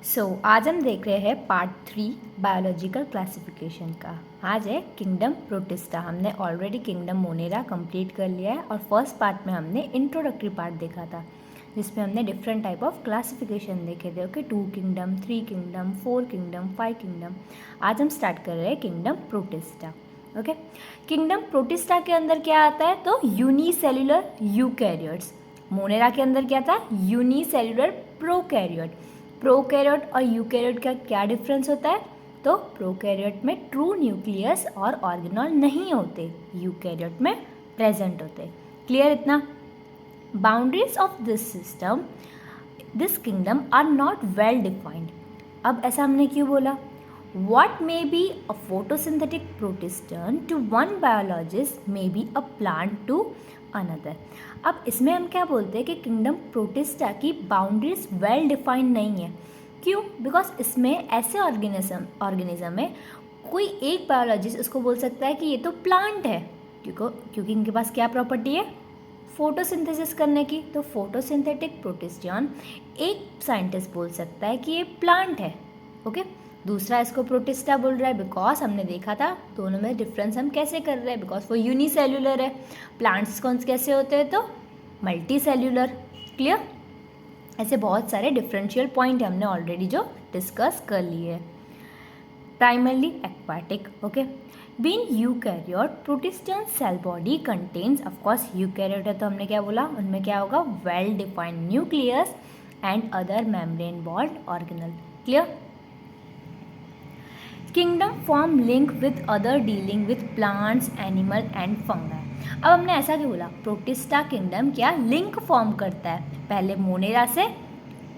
आज हम देख रहे हैं पार्ट 3 बायोलॉजिकल क्लासिफिकेशन का। आज है किंगडम प्रोटिस्टा। हमने ऑलरेडी किंगडम मोनेरा कंप्लीट कर लिया है और फर्स्ट पार्ट में हमने इंट्रोडक्टरी पार्ट देखा था जिसमें हमने डिफरेंट टाइप ऑफ क्लासिफिकेशन देखे थे। Okay, 2 kingdom, 3 kingdom, 4 kingdom, 5 kingdom. आज हम स्टार्ट कर रहे हैं kingdom protista. Okay, kingdom protista के अंदर क्या आता है? तो यूनिसेल्युलर यूकैरियोट्स। मोनेरा के अंदर क्या था? Unicellular prokaryote. प्रोकैरियोट और यूकैरियोट का क्या डिफरेंस होता है? तो प्रोकैरियोट में ट्रू न्यूक्लियस और ऑर्गेनॉल नहीं होते, यूकैरियोट में प्रेजेंट होते। क्लियर इतना? Boundaries of this system, this kingdom are not well defined. अब ऐसा हमने क्यों बोला? What may be a photosynthetic protist to one biologist may be a plant to another। अब इसमें हम क्या बोलते हैं कि किंगडम प्रोटिस्टा की बाउंड्रीज वेल डिफाइंड नहीं है। क्यों? बिकॉज इसमें ऐसे ऑर्गेनिज्म है, कोई एक बायोलॉजिस्ट इसको बोल सकता है कि ये तो प्लांट है, क्योंकि इनके पास क्या प्रॉपर्टी है? फोटोसिंथेसिस करने की। तो फोटोसिंथेटिक प्रोटिस्टियन एक साइंटिस्ट बोल सकता है कि ये प्लांट है। ओके, दूसरा इसको प्रोटिस्टा बोल रहा है बिकॉज हमने देखा था दोनों में डिफरेंस हम कैसे कर रहे हैं, बिकॉज वो यूनिसेल्युलर है। प्लांट्स कौन कैसे होते हैं? तो मल्टी सेल्युलर। क्लियर? ऐसे बहुत सारे डिफरेंशियल पॉइंट हमने ऑलरेडी जो डिस्कस कर लिए। Primarily aquatic. Okay, being eukaryote protistan cell body contains, of course eukaryote है तो हमने क्या बोला, उनमें क्या होगा? Well defined nucleus and other membrane bound organelle. Clear? Kingdom form link with other dealing with plants, animal and fungi. अब हमने ऐसा क्यों बोला? प्रोटिस्टा किंगडम क्या लिंक फॉर्म करता है पहले मोनेरा से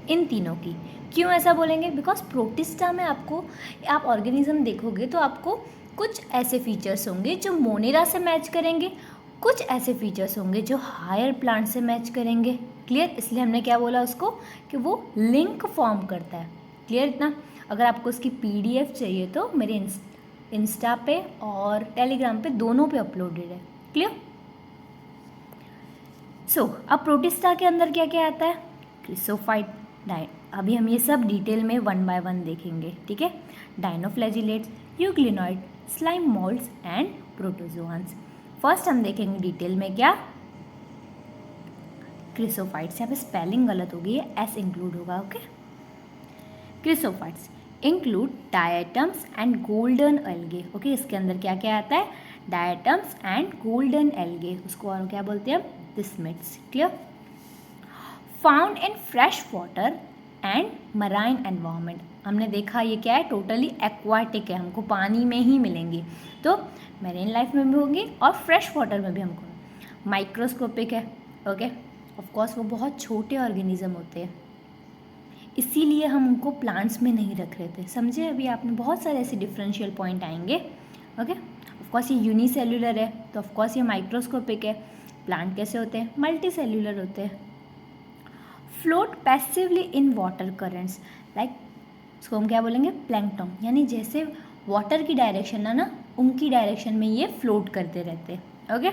इन तीनों की। क्यों ऐसा बोलेंगे? बिकॉज प्रोटिस्टा में आप ऑर्गेनिज्म देखोगे तो आपको कुछ ऐसे फीचर्स होंगे जो मोनेरा से मैच करेंगे, कुछ ऐसे फीचर्स होंगे जो हायर प्लांट से मैच करेंगे। क्लियर? इसलिए हमने क्या बोला उसको कि वो लिंक फॉर्म करता है। क्लियर इतना? अगर आपको उसकी PDF चाहिए तो मेरे इंस्टा पे और टेलीग्राम पे दोनों पे अपलोडेड है। क्लियर? अब प्रोटिस्टा के अंदर क्या क्या आता है? क्रिसोफाइट, अभी हम ये सब डिटेल में 1 बाय 1 देखेंगे। ठीक है? Dinoflagellates, euglenoid, slime moulds and protozoans. First हम देखेंगे डिटेल में क्या? क्रिसोफाइट्स। यहाँ पे स्पेलिंग गलत हो गई है, S इंक्लूड होगा। Okay, chrysophytes include diatoms and golden algae. Okay, इसके अंदर क्या क्या आता है? डायटम्स एंड गोल्डन एल्गे, उसको और क्या बोलते हैं? Desmids. Clear? Found in fresh water and marine environment. हमने देखा ये क्या है? टोटली एक्वाटिक है, हमको पानी में ही मिलेंगी, तो मरीन लाइफ में भी होंगी और फ्रेश वाटर में भी हमको। माइक्रोस्कोपिक है। ओके, ऑफकोर्स वो बहुत छोटे ऑर्गेनिज्म होते हैं, इसीलिए हम उनको प्लांट्स में नहीं रख रहे थे। समझे? अभी आपने बहुत सारे ऐसे डिफरेंशियल पॉइंट आएंगे। ओके, ऑफकोर्स ये यूनिसेल्युलर है तो ऑफकोर्स ये माइक्रोस्कोपिक है। प्लांट कैसे होते हैं? मल्टी सेल्युलर होते हैं। Float passively in water currents, like उसको हम क्या बोलेंगे? प्लैंकटन, यानी जैसे वाटर की डायरेक्शन है ना, उनकी डायरेक्शन में ये फ्लोट करते रहते हैं। Okay,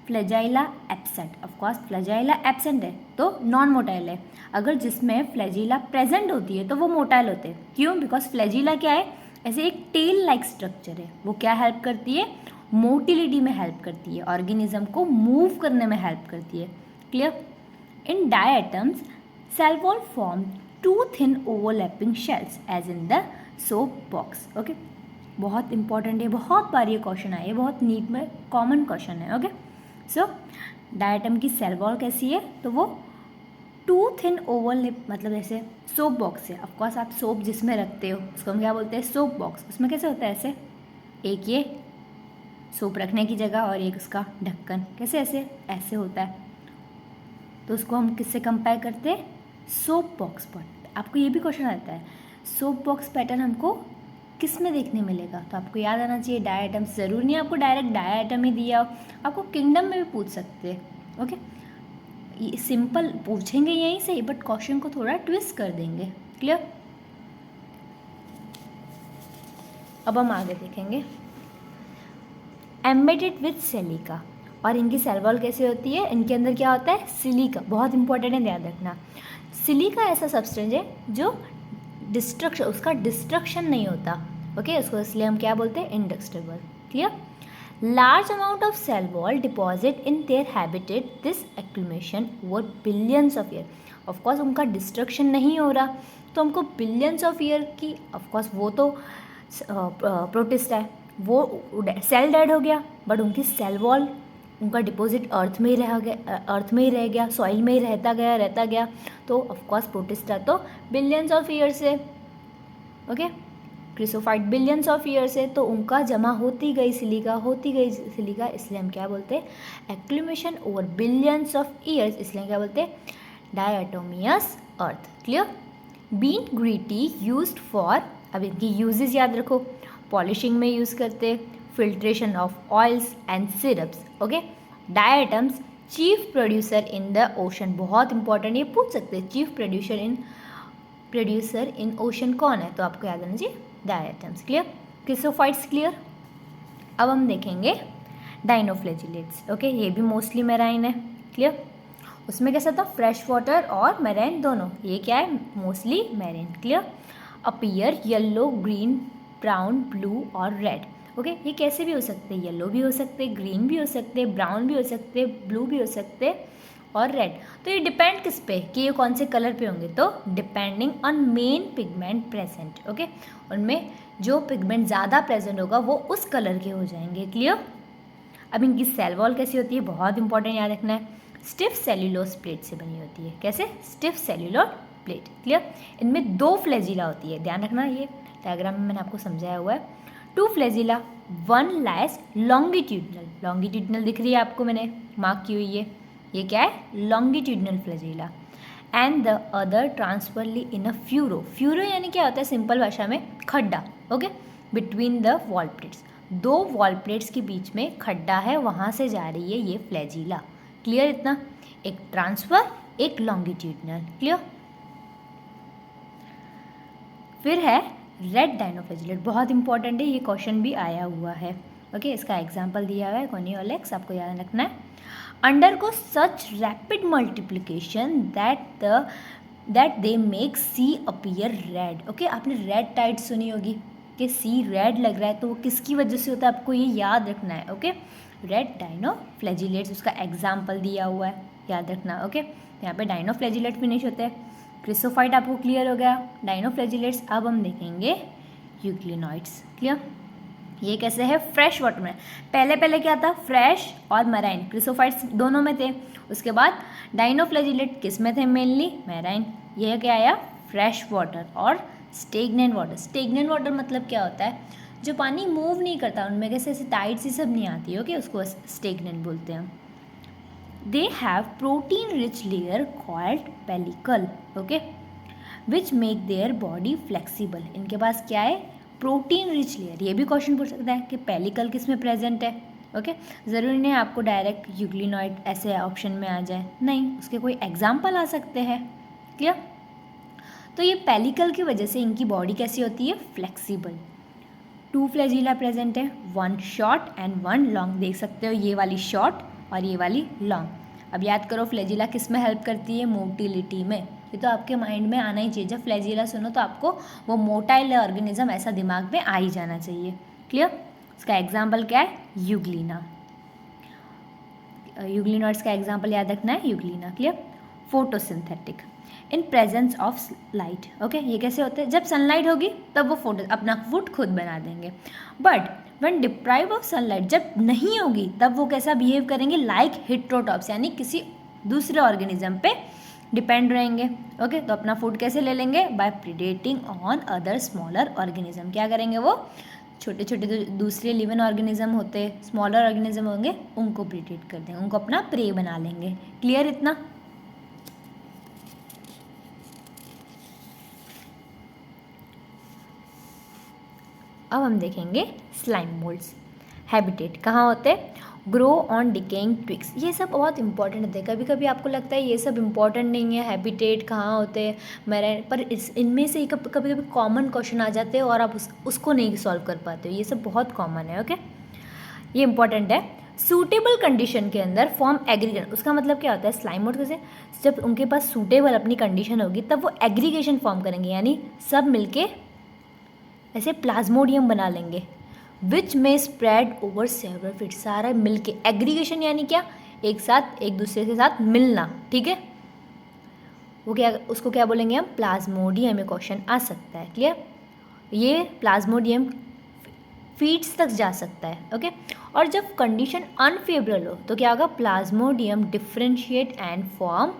flagella absent, of course flagella absent है तो नॉन मोटाइल है। अगर जिसमें फ्लैजिला प्रेजेंट होती है तो वो मोटाइल होते हैं। क्यों? बिकॉज फ्लैजिला क्या है? ऐसे एक टेल लाइक स्ट्रक्चर है, वो क्या हेल्प करती है? मोटिलिटी में हेल्प करती है, ऑर्गेनिज्म को मूव करने में हेल्प करती है। Clear? In diatoms cell wall form two thin overlapping shells as in the soap box. Okay, बहुत इंपॉर्टेंट है, बहुत बार ये क्वेश्चन आए, बहुत नीट में कॉमन क्वेश्चन है। ओके, डायटम की सेल वॉल कैसी है? तो वो टू थिन ओवरलैप, मतलब जैसे सोप बॉक्स है। ऑफकोर्स आप सोप जिसमें रखते हो उसको हम क्या बोलते हैं? Soap box. उसमें कैसे होता है? ऐसे एक ये सोप रखने की जगह और एक उसका ढक्कन, कैसे ऐसे होता है, तो उसको हम किससे कंपेयर करते हैं? सोप बॉक्स पर। आपको ये भी क्वेश्चन आता है, सोप बॉक्स पैटर्न हमको किस में देखने मिलेगा? तो आपको याद आना चाहिए डायटम्स। ज़रूरी नहीं आपको डायरेक्ट डायटम ही दिया हो, आपको किंगडम में भी पूछ सकते हैं। ओके, ये सिंपल पूछेंगे यहीं से, बट क्वेश्चन को थोड़ा ट्विस्ट कर देंगे। क्लियर? अब हम आगे देखेंगे एम्बेडेड विथ सिलिका, और इनकी सेल वॉल कैसे होती है? इनके अंदर क्या होता है? सिलिका। बहुत इंपॉर्टेंट है, ध्यान रखना। सिलिका ऐसा सब्सटेंस है जो डिस्ट्रक्शन, उसका डिस्ट्रक्शन नहीं होता, ओके उसको इसलिए हम क्या बोलते हैं, indestructible. Clear. Large amount of cell wall deposit in their habitat this accumulation over billions of year. Of course उनका डिस्ट्रक्शन नहीं हो रहा तो हमको बिलियंस ऑफ ईयर की, ऑफकोर्स वो तो प्रोटिस्ट है, वो सेल डेड हो गया बट उनकी सेल वॉल, उनका डिपॉजिट अर्थ में ही रह गया, सॉइल में ही रहता गया, तो ऑफकोर्स प्रोटिस्टा तो बिलियंस ऑफ ईयर से, ओके क्रिसोफाइट बिलियंस ऑफ ईयर से, तो उनका जमा होती गई सिलिका, इसलिए हम क्या बोलते हैं, accumulation over billions of years, इसलिए क्या बोलते हैं, diatomaceous earth. Clear. Been gritty used for, अब इनकी यूजेस याद रखो, पॉलिशिंग में यूज़ करते, filtration of oils and syrups, okay. Diatoms chief producer in the ocean, बहुत इंपॉर्टेंट, ये पूछ सकते हैं, चीफ प्रोड्यूसर इन ओशन कौन है, तो आपको याद आना चाहिए डायटम्स। क्लियर। क्रिसोफाइट्स क्लियर। अब हम देखेंगे डाइनोफ्लैजिलेट्स, ओके ये भी मोस्टली मेराइन है। क्लियर। उसमें कैसा था, फ्रेश वाटर और मेराइन दोनों, ये क्या है, mostly marine. Clear. Appear yellow, green, brown, blue और रेड, ओके ये कैसे भी हो सकते हैं, येलो भी हो सकते, ग्रीन भी हो सकते, ब्राउन भी हो सकते, ब्लू भी हो सकते और रेड। तो ये डिपेंड किस पे, कि ये कौन से कलर पे होंगे, तो depending on main pigment present, okay उनमें जो पिगमेंट ज़्यादा प्रेजेंट होगा वो उस कलर के हो जाएंगे। क्लियर। अब इनकी सेल वॉल कैसी होती है, बहुत इंपॉर्टेंट याद रखना है, स्टिफ सेल्यूलोज प्लेट से बनी होती है। कैसे, स्टिफ सेल्यूलोज प्लेट। क्लियर। इनमें 2 फ्लैजिला होती है, ध्यान रखना, ये डायग्राम में मैंने आपको समझाया हुआ है। 2 फ्लैजिला, 1 लाइज लॉन्गिट्यूडनल दिख रही है आपको, मैंने मार्क की हुई है, ये क्या है, longitudinal flagella, and the other transversely in a furrow यानी क्या होता है, सिंपल भाषा में खड्डा, okay between the wall plates, 2 wall plates के बीच में खड्डा है, वहाँ से जा रही है ये फ्लैजिला। क्लियर इतना, एक ट्रांसफर एक लॉन्गिट्यूडनल। क्लियर। फिर है रेड डाइनोफ्लैजिलेट, बहुत इंपॉर्टेंट है, ये क्वेश्चन भी आया हुआ है, ओके इसका एग्जाम्पल दिया हुआ है कोनियोलेक्स, आपको याद रखना है। अंडर को such rapid multiplication that they make sea appear red, okay आपने रेड टाइड सुनी होगी कि सी रेड लग रहा है, तो वो किसकी वजह से होता है, आपको ये याद रखना है, ओके रेड डाइनोफ्लैजिलेट्स, उसका एग्जाम्पल दिया हुआ है, याद रखना, ओके यहाँ पे डाइनोफ्लैजिलेट फिनिश होते हैं। क्रिसोफाइट आपको क्लियर हो गया, डाइनोफ्लैजिलेट्स। अब हम देखेंगे यूग्लिनॉइड्स। क्लियर। ये कैसे है, फ्रेश वाटर में, पहले क्या था, फ्रेश और मराइन, क्रिसोफाइट्स दोनों में थे, उसके बाद डाइनोफ्लैजिलेट किस में थे, मेनली मैराइन। यह क्या आया, फ्रेश वाटर और स्टेगनेंट वाटर। स्टेगनेंट वाटर मतलब क्या होता है, जो पानी मूव नहीं करता, उनमें कैसे ऐसे टाइड सी सब नहीं आती, ओके उसको स्टेगनेंट बोलते हैं। They have protein rich layer called pellicle, okay, which make their body flexible. इनके पास क्या है, प्रोटीन रिच लेयर। ये भी क्वेश्चन पूछ सकता है कि पेलिकल किस में प्रेजेंट है, ओके ज़रूरी नहीं आपको डायरेक्ट यूग्लिनॉइड ऐसे ऑप्शन में आ जाए, नहीं उसके कोई एग्जाम्पल आ सकते हैं। क्लियर। तो ये पेलिकल की वजह से इनकी बॉडी कैसी होती है, फ्लेक्सिबल। 2 फ्लैजिला प्रेजेंट है, 1 शॉर्ट एंड 1 लॉन्ग, देख सकते हो ये वाली शॉर्ट और ये वाली लॉन्ग। अब याद करो फ्लैजिला किस में हेल्प करती है, मोटिलिटी में, ये तो आपके माइंड में आना ही चाहिए, जब फ्लैजिला सुनो तो आपको वो मोटाइल ऑर्गेनिज्म ऐसा दिमाग में आ ही जाना चाहिए। क्लियर। इसका एग्जाम्पल क्या है, यूग्लिना, यूग्लिनॉइड्स का एग्जाम्पल याद रखना है, Euglena. Clear. Photosynthetic, in presence of light, okay ये कैसे होते हैं, जब सनलाइट होगी तब वो फोटो अपना फूड खुद बना देंगे, but when deprive of sunlight, जब नहीं होगी तब वो कैसा बिहेव करेंगे, लाइक हिट्रोटॉप्स, यानी किसी दूसरे ऑर्गेनिज्म पे डिपेंड रहेंगे, ओके तो अपना फूड कैसे ले लेंगे, by predating on other smaller organism. क्या करेंगे, वो छोटे छोटे दूसरे लिविंग ऑर्गेनिज्म होते, स्मॉलर ऑर्गेनिज्म होंगे, उनको प्रीडेट कर देंगे, उनको अपना प्रे बना लेंगे। क्लियर इतना। अब हम देखेंगे स्लाइम मोल्ड्स। हैबिटेट कहाँ होते हैं, ग्रो ऑन डिकेइंग ट्विग्स, ये सब बहुत इंपॉर्टेंट होते हैं। कभी कभी आपको लगता है ये सब इंपॉर्टेंट नहीं है, हैबिटेट कहाँ होते हैं मेरे, पर इनमें से कभी कभी कॉमन क्वेश्चन आ जाते हैं और आप उसको नहीं सॉल्व कर पाते हो, ये सब बहुत कॉमन है, ओके ये इंपॉर्टेंट है। सूटेबल कंडीशन के अंदर फॉर्म एग्रीगेशन, उसका मतलब क्या होता है स्लाइम मोड से, जब उनके पास सूटेबल अपनी कंडीशन होगी तब वो एग्रीगेशन फॉर्म करेंगे, यानी सब मिलके ऐसे प्लाज्मोडियम बना लेंगे, विच में स्प्रेड ओवर सेवरल फीट, सारा मिलके, एग्रीगेशन यानी क्या, एक साथ एक दूसरे के साथ मिलना, ठीक है, वो क्या, उसको क्या बोलेंगे हम, प्लाज्मोडियम, में क्वेश्चन आ सकता है, क्लियर। ये प्लाज्मोडियम फीट्स तक जा सकता है, ओके। और जब कंडीशन अनफेवरेबल हो तो क्या होगा, Plasmodium differentiate and form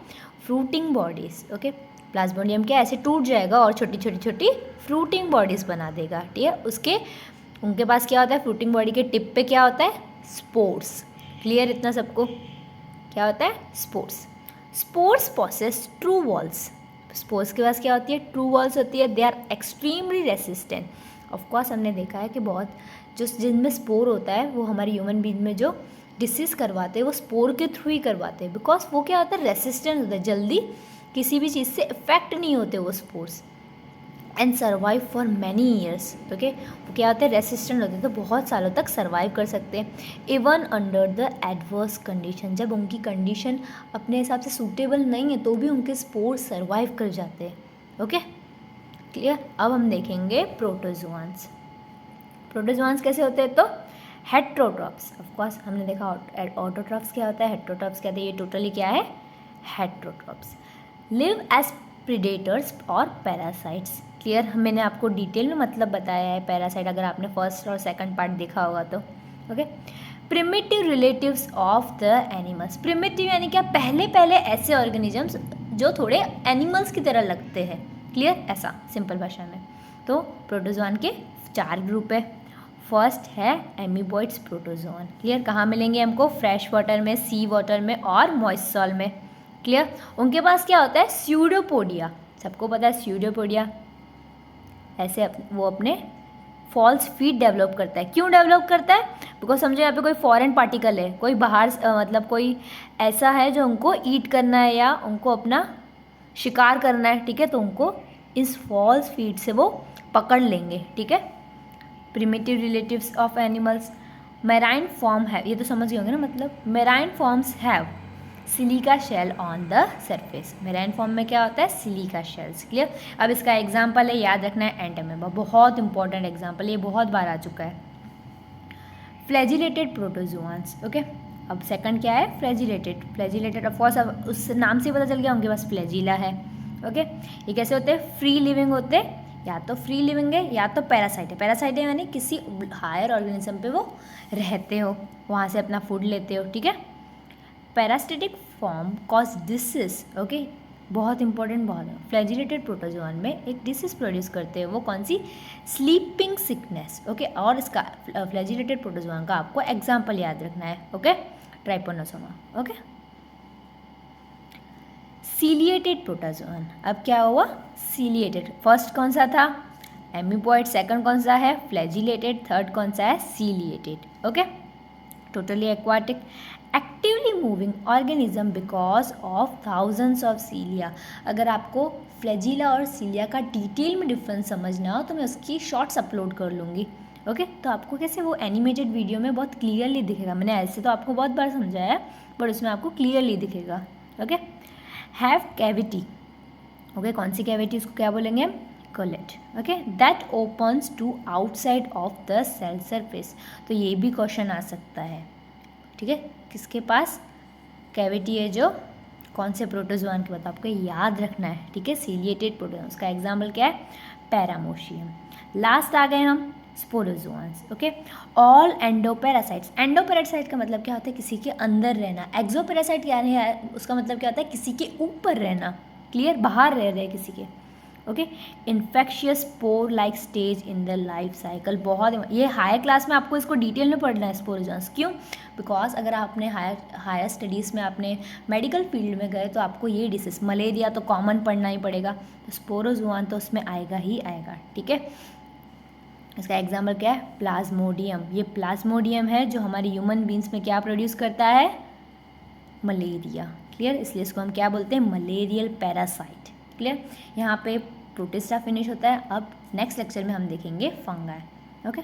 fruiting bodies, okay. Plasmodium क्या ऐसे टूट जाएगा और छोटी छोटी छोटी फ्रूटिंग बॉडीज बना देगा, ठीक है। उसके उनके पास क्या होता है, फ्रूटिंग बॉडी के टिप पे क्या होता है, स्पोर्स, क्लियर इतना सबको, क्या होता है, spores. Spores possess true walls, spores के पास क्या होती है, ट्रू वॉल्स होती है, they are extremely resistant. Of course हमने देखा है कि बहुत जो जिनमें स्पोर होता है वो हमारे ह्यूमन बीइंग में जो डिसीज करवाते हैं वो स्पोर के थ्रू ही करवाते हैं, बिकॉज वो क्या होता है, रेसिस्टेंट होता है, जल्दी किसी भी चीज़ से इफेक्ट नहीं होते वो spores, and survive for many years, okay. वो क्या होता है, रेसिस्टेंट होते हैं, तो बहुत सालों तक सर्वाइव कर सकते हैं, even under the adverse condition, जब उनकी कंडीशन अपने हिसाब से सूटेबल नहीं है तो भी उनके स्पोर्स सर्वाइव कर जाते हैं, ओके, क्लियर। अब हम देखेंगे प्रोटोजोआंस। प्रोटोजोआंस कैसे होते हैं, तो हेट्रोट्रॉप्स, ऑफकोर्स हमने देखा ऑटोट्रॉप्स क्या होता है, हेट्रोट्रॉप्स क्या होता है, ये टोटली क्या है, हेट्रोट्रॉप्स, लिव एज प्रीडेटर्स और पैरासाइट्स, क्लियर। मैंने आपको डिटेल में मतलब बताया है पैरासाइट, अगर आपने फर्स्ट और सेकंड पार्ट देखा होगा तो, okay. Primitive relatives of the animals, primitive यानी क्या, पहले पहले ऐसे ऑर्गेनिजम्स जो थोड़े एनिमल्स की तरह लगते हैं, क्लियर, ऐसा सिंपल भाषा में। तो प्रोटोजोआन के 4 ग्रुप है। फर्स्ट है एमीबॉइड्स प्रोटोजोआन, क्लियर, कहाँ मिलेंगे हमको, फ्रेश वाटर में, सी वाटर में और मॉइस्ट सॉल में, क्लियर। उनके पास क्या होता है, स्यूडोपोडिया, सबको पता है स्यूडोपोडिया, ऐसे वो अपने फॉल्स फीट डेवलप करता है। क्यों डेवलप करता है, बिकॉज समझो यहाँ पे कोई फॉरेन पार्टिकल है, कोई बाहर मतलब कोई ऐसा है जो उनको ईट करना है या उनको अपना शिकार करना है, ठीक है, तो उनको इस फॉल्स फीट से वो पकड़ लेंगे, ठीक है। Primitive relatives of animals, marine form है, ये तो समझ गए होंगे ना, मतलब marine forms have silica shell on the surface, marine form में क्या होता है, सिलिका शेल्स, क्लियर। अब इसका एग्जाम्पल है, याद रखना है, एंटोमेम्बा, बहुत इंपॉर्टेंट एग्जाम्पल, ये बहुत बार आ चुका है। Flagellated protozoans, okay. अब सेकंड क्या है, फ्लैजिलेटेड, फ्लैजिलेटेड ऑफकोर्स अब उस नाम से पता चल गया उनके पास फ्लैजिला है, ओके। ये कैसे होते हैं, फ्री लिविंग होते हैं, या तो फ्री लिविंग है या तो पैरासाइट है, पैरासाइट है यानी किसी हायर ऑर्गेनिज्म पे वो रहते हो, वहाँ से अपना फूड लेते हो, ठीक है। Parasitic form cause disease, okay, बहुत इंपॉर्टेंट, बहुत है। फ्लैजिलेटेड प्रोटोजोआन में एक डिसीज प्रोड्यूस करते हैं, वो कौन सी, स्लीपिंग सिकनेस, ओके। और इसका फ्लैजिलेटेड प्रोटोजोआन का आपको एग्जाम्पल याद रखना है, ओके, ट्राइपोनोसोमा, ओके। सीलिएटेड प्रोटोजोआन, अब क्या हुआ, सीलिएटेड, फर्स्ट कौन सा था, एमीबॉइड, सेकंड कौन सा है, फ्लैजिलेटेड, थर्ड कौन सा है, ciliated, okay. Totally aquatic, actively moving organism because of thousands of सीलिया। अगर आपको फ्लैजिला और सीलिया का डिटेल में डिफरेंस समझना हो तो मैं उसकी शॉर्ट्स अपलोड कर लूँगी, ओके। तो आपको कैसे वो एनिमेटेड वीडियो में बहुत क्लियरली दिखेगा, मैंने ऐसे तो आपको बहुत बार समझाया है बट उसमें आपको क्लियरली दिखेगा, ओके। हैव कैविटी, ओके, कौन सी कैविटी, उसको क्या बोलेंगे, कोलेट, okay, that opens to outside of the cell surface. तो ये भी क्वेश्चन आ सकता है, ठीक है, किसके पास कैविटी है, जो कौन से प्रोटोजोआन के बाद आपको याद रखना है, ठीक है, सीलिएटेड प्रोटोजोआन, उसका एग्जाम्पल क्या है, पैरामोशियम। लास्ट आ गए हम स्पोरोजोआंस, ओके। ऑल एंडोपैरासाइट्स, एंडोपैरासाइट का मतलब क्या होता है, किसी के अंदर रहना। एक्सोपैरासाइट क्या है, उसका मतलब क्या होता है, किसी के ऊपर रहना, क्लियर, बाहर रह रहे किसी के, okay. Infectious spore like stage in the life cycle, बहुत, ये हायर क्लास में आपको इसको डिटेल में पढ़ना है स्पोरोजोआंस, क्यों, बिकॉज अगर आपने हायर स्टडीज़ में आपने मेडिकल फील्ड में गए तो आपको ये डिसीज, मलेरिया तो कॉमन पढ़ना ही पड़ेगा, तो स्पोरोजोआन तो उसमें आएगा ही आएगा, ठीक है। इसका एग्जाम्पल क्या है, प्लाज्मोडियम, ये प्लाज्मोडियम है जो हमारे ह्यूमन बींग्स में क्या प्रोड्यूस करता है, मलेरिया, क्लियर, इसलिए इसको हम क्या बोलते हैं, मलेरियल पैरासाइट, क्लियर। यहाँ पे प्रोटिस्टा फिनिश होता है। अब नेक्स्ट लेक्चर में हम देखेंगे फंगाई, ओके।